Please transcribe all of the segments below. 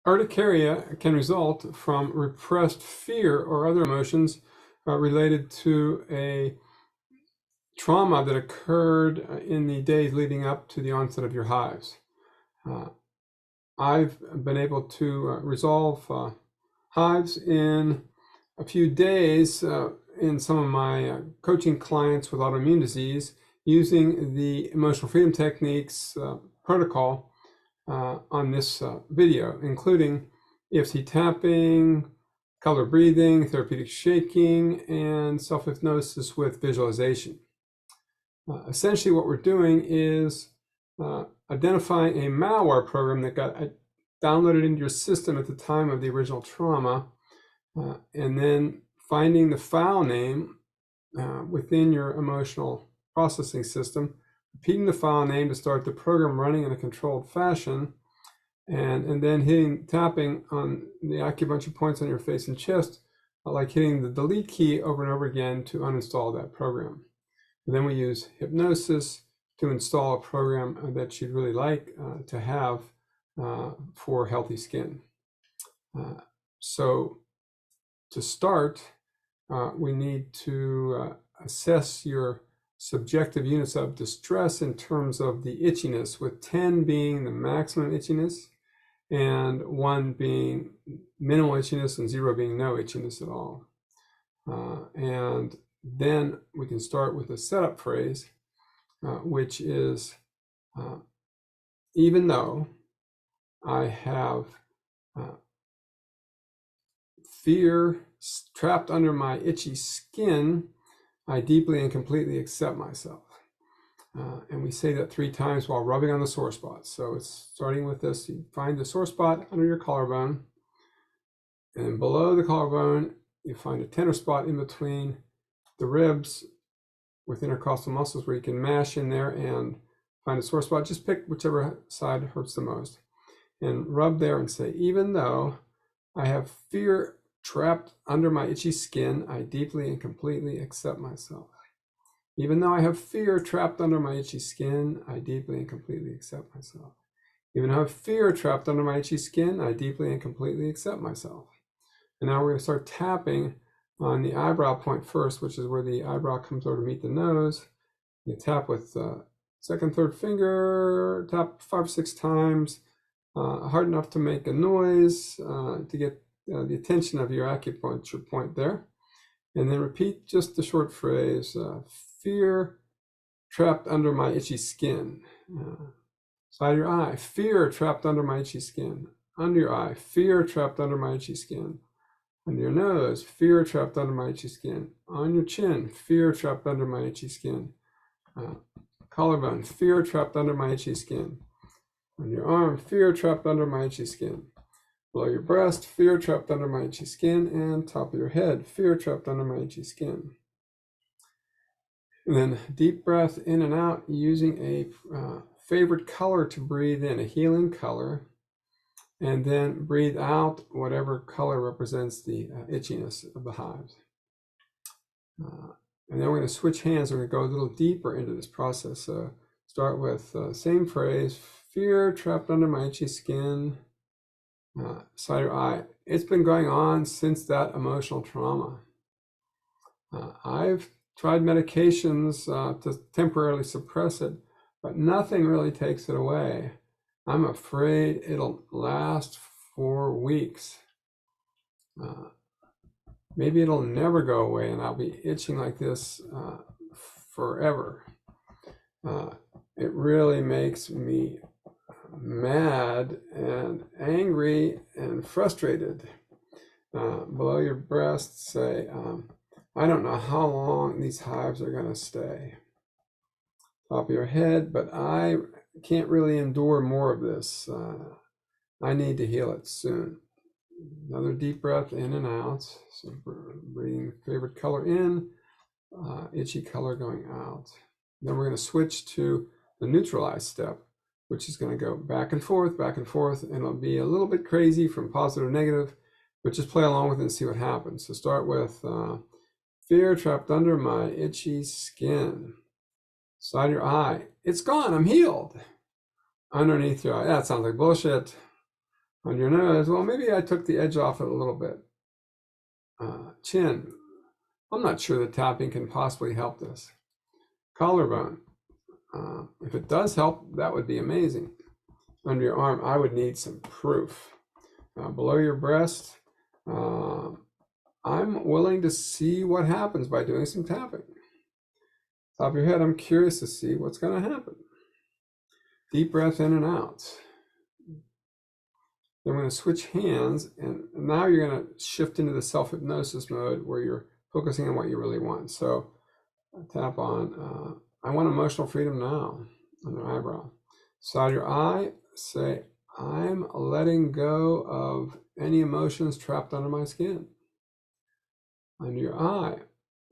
Urticaria can result from repressed fear or other emotions related to a trauma that occurred in the days leading up to the onset of your hives. I've been able to resolve hives in a few days in some of my coaching clients with autoimmune disease using the emotional freedom techniques protocol on this video, including EFT tapping, color breathing, therapeutic shaking, and self-hypnosis with visualization. Essentially what we're doing is identifying a malware program that got downloaded into your system at the time of the original trauma, and then finding the file name within your emotional processing system, repeating the file name to start the program running in a controlled fashion, and then tapping on the acupuncture points on your face and chest, like hitting the delete key over and over again to uninstall that program. And then we use hypnosis to install a program that you'd really like to have for healthy skin. So to start, we need to assess your subjective units of distress in terms of the itchiness, with 10 being the maximum itchiness, and 1 being minimal itchiness, and 0 being no itchiness at all. And then we can start with a setup phrase, which is, even though I have fear trapped under my itchy skin, I deeply and completely accept myself. And we say that 3 times while rubbing on the sore spot. So it's starting with this: you find the sore spot under your collarbone, and below the collarbone, you find a tender spot in between the ribs with intercostal muscles where you can mash in there and find a sore spot. Just pick whichever side hurts the most and rub there and say, even though I have fear trapped under my itchy skin, I deeply and completely accept myself. Even though I have fear trapped under my itchy skin, I deeply and completely accept myself. Even though I have fear trapped under my itchy skin, I deeply and completely accept myself. And now we're going to start tapping on the eyebrow point first, which is where the eyebrow comes over to meet the nose. You tap with second, third finger, tap 5 or 6 times, hard enough to make a noise to get the attention of your acupuncture point there. And then repeat just the short phrase, fear trapped under my itchy skin. Side of your eye, fear trapped under my itchy skin. Under your eye, fear trapped under my itchy skin. Under your nose, fear trapped under my itchy skin. On your chin, fear trapped under my itchy skin. Collarbone, fear trapped under my itchy skin. On your arm, fear trapped under my itchy skin. Below your breast, fear trapped under my itchy skin. And top of your head, fear trapped under my itchy skin. And then deep breath in and out using a favorite color to breathe in, a healing color. And then breathe out whatever color represents the itchiness of the hives. And then we're going to switch hands. We're going to go a little deeper into this process. So start with same phrase, fear trapped under my itchy skin. Side of your eye. It's been going on since that emotional trauma. I've tried medications to temporarily suppress it, but nothing really takes it away. I'm afraid it'll last for weeks. Maybe it'll never go away and I'll be itching like this forever. It really makes me mad and angry and frustrated. Below your breast, say, I don't know how long these hives are going to stay. Top of your head, but I can't really endure more of this. I need to heal it soon. Another deep breath in and out. So breathing favorite color in, itchy color going out. Then we're going to switch to the neutralize step, which is going to go back and forth, and it'll be a little bit crazy from positive to negative, but just play along with it and see what happens. So start with fear trapped under my itchy skin. Side of your eye, it's gone, I'm healed. Underneath your eye, that sounds like bullshit. On your nose, well, maybe I took the edge off it a little bit. Chin, I'm not sure that tapping can possibly help this. Collarbone, if it does help, that would be amazing. Under your arm, I would need some proof. Below your breast, I'm willing to see what happens by doing some tapping. Top of your head, I'm curious to see what's going to happen. Deep breath in and out. Then we're going to switch hands, and now you're going to shift into the self-hypnosis mode where you're focusing on what you really want. So tap on, I want emotional freedom now, on your eyebrow. Side of your eye, say, I'm letting go of any emotions trapped under my skin. Under your eye,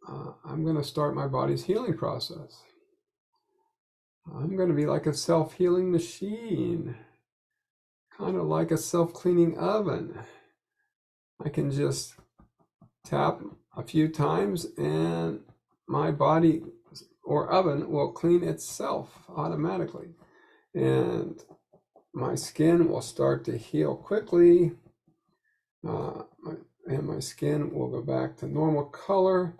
I'm going to start my body's healing process. I'm going to be like a self-healing machine, kind of like a self-cleaning oven. I can just tap a few times and my body or oven will clean itself automatically. And my skin will start to heal quickly. And my skin will go back to normal color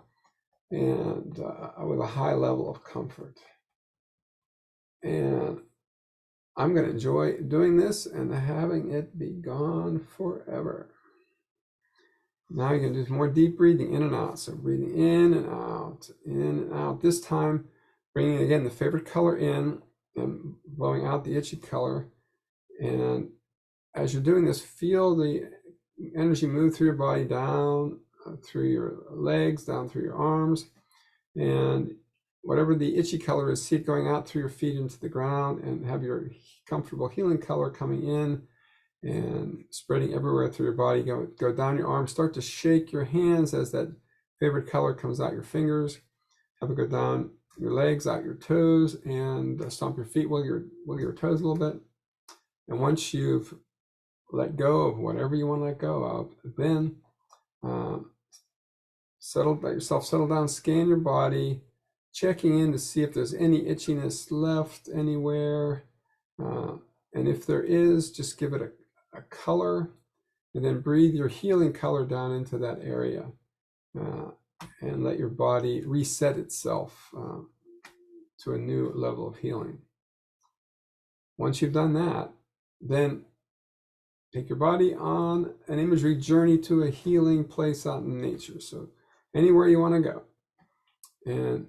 and with a high level of comfort. And I'm going to enjoy doing this and having it be gone forever. Now you're going to do some more deep breathing in and out. So breathing in and out, in and out. This time, bringing again the favorite color in and blowing out the itchy color. And as you're doing this, feel the energy move through your body, down through your legs, down through your arms. And whatever the itchy color is, see it going out through your feet into the ground, and have your comfortable healing color coming in and spreading everywhere through your body. Go down your arms, start to shake your hands as that favorite color comes out your fingers. Have it go down your legs, out your toes, and stomp your feet, wiggle your toes a little bit. And once you've let go of whatever you want to let go of, then let yourself settle down, scan your body, checking in to see if there's any itchiness left anywhere. And if there is, just give it a color, and then breathe your healing color down into that area, and let your body reset itself to a new level of healing. Once you've done that, then take your body on an imagery journey to a healing place out in nature. So anywhere you want to go. And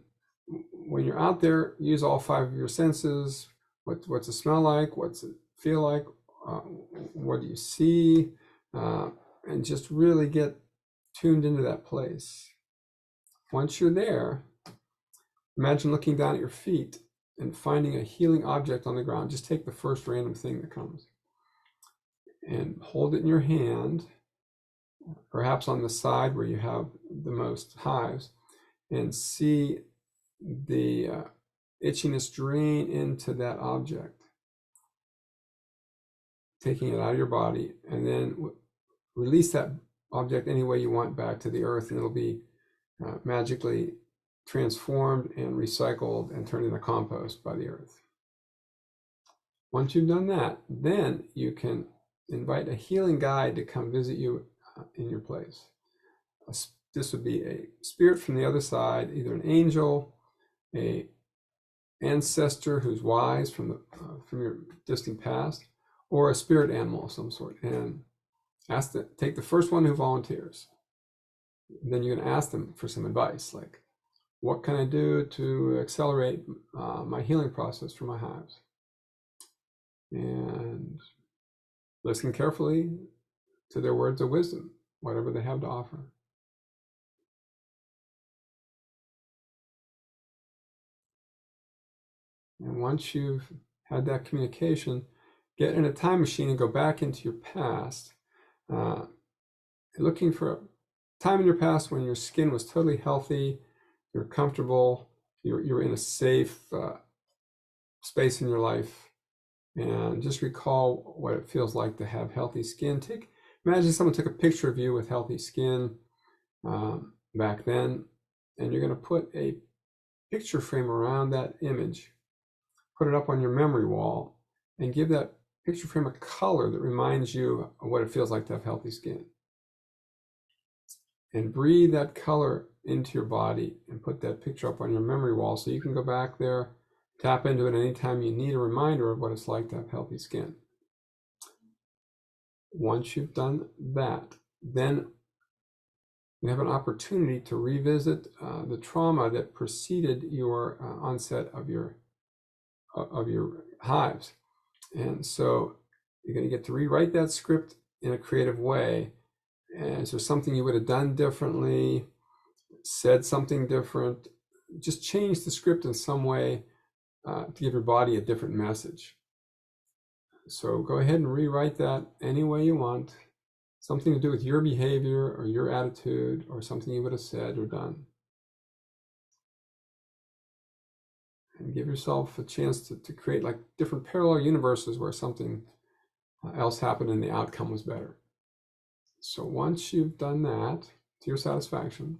when you're out there, use all 5 of your senses. What's it smell like? What's it feel like? What do you see? And just really get tuned into that place. Once you're there, imagine looking down at your feet and finding a healing object on the ground. Just take the first random thing that comes and hold it in your hand, perhaps on the side where you have the most hives, and see the itchiness drain into that object, taking it out of your body, and then release that object any way you want back to the earth, and it'll be magically transformed and recycled and turned into compost by the earth. Once you've done that, then you can invite a healing guide to come visit you in your place. This would be a spirit from the other side, either an angel, a ancestor who's wise from your distant past, or a spirit animal of some sort. And take the first one who volunteers. Then you're going to ask them for some advice, like, what can I do to accelerate my healing process for my hives? And listen carefully to their words of wisdom, whatever they have to offer. And once you've had that communication, get in a time machine and go back into your past, looking for a time in your past when your skin was totally healthy, you're comfortable, you're in a safe space in your life, and just recall what it feels like to have healthy skin. Imagine someone took a picture of you with healthy skin back then, and you're going to put a picture frame around that image, put it up on your memory wall, and give that picture frame of color that reminds you of what it feels like to have healthy skin. And breathe that color into your body and put that picture up on your memory wall so you can go back there, tap into it anytime you need a reminder of what it's like to have healthy skin. Once you've done that, then you have an opportunity to revisit the trauma that preceded your onset of your hives. And so you're going to get to rewrite that script in a creative way. And so something you would have done differently, said something different, just change the script in some way to give your body a different message. So go ahead and rewrite that any way you want. Something to do with your behavior or your attitude or something you would have said or done. And give yourself a chance to create like different parallel universes where something else happened and the outcome was better. So once you've done that to your satisfaction,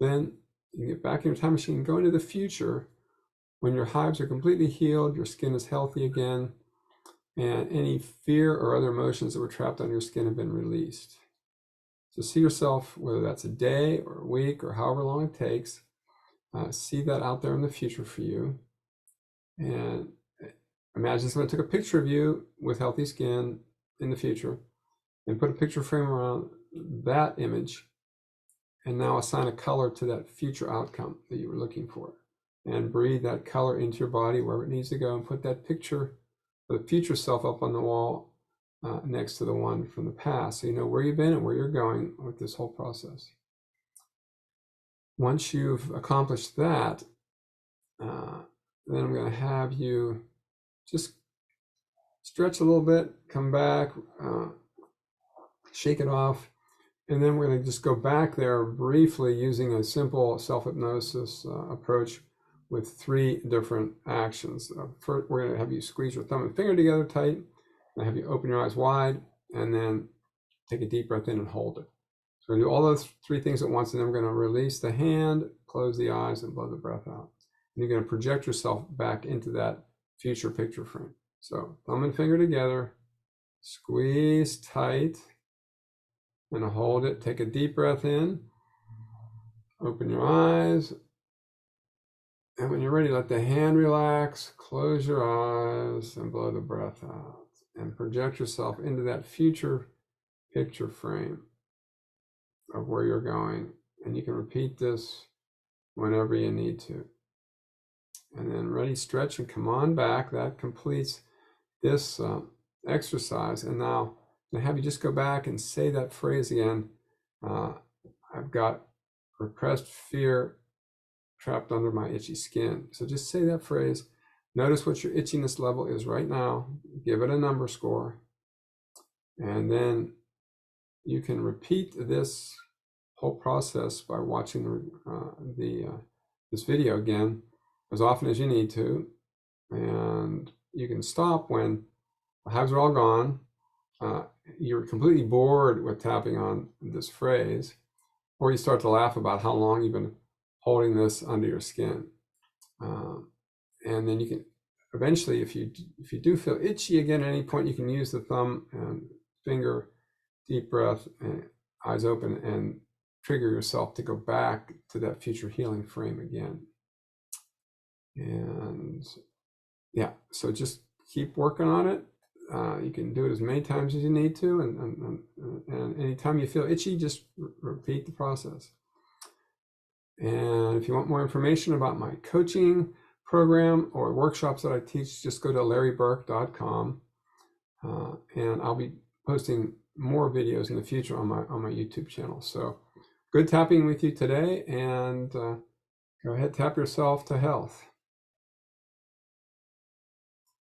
then you get back in your time machine and go into the future when your hives are completely healed, your skin is healthy again, and any fear or other emotions that were trapped on your skin have been released. So see yourself, whether that's a day or a week or however long it takes, see that out there in the future for you. And imagine someone took a picture of you with healthy skin in the future and put a picture frame around that image and now assign a color to that future outcome that you were looking for. And breathe that color into your body wherever it needs to go and put that picture of the future self up on the wall next to the one from the past, so you know where you've been and where you're going with this whole process. Once you've accomplished that, then I'm going to have you just stretch a little bit, come back, shake it off, and then we're going to just go back there briefly using a simple self-hypnosis approach with 3 different actions. First, we're going to have you squeeze your thumb and finger together tight, and have you open your eyes wide, and then take a deep breath in and hold it. So we're going to do all those 3 things at once, and then we're going to release the hand, close the eyes, and blow the breath out. And you're going to project yourself back into that future picture frame. So thumb and finger together, squeeze tight, and hold it. Take a deep breath in, open your eyes, and when you're ready, let the hand relax, close your eyes, and blow the breath out. And project yourself into that future picture frame of where you're going. And you can repeat this whenever you need to. And then ready, stretch, and come on back. That completes this exercise. And now I have you just go back and say that phrase again. I've got repressed fear trapped under my itchy skin. So just say that phrase. Notice what your itchiness level is right now. Give it a number score. And then you can repeat this whole process by watching this video again as often as you need to. And you can stop when the hives are all gone. You're completely bored with tapping on this phrase, or you start to laugh about how long you've been holding this under your skin. And then you can eventually, if you do feel itchy again at any point, you can use the thumb and finger, deep breath, and eyes open, and trigger yourself to go back to that future healing frame again. And yeah, so just keep working on it. You can do it as many times as you need to, and anytime you feel itchy, just repeat the process. And if you want more information about my coaching program or workshops that I teach, just go to larryburk.com, and I'll be posting more videos in the future on my YouTube channel. So good tapping with you today, and go ahead, tap yourself to health.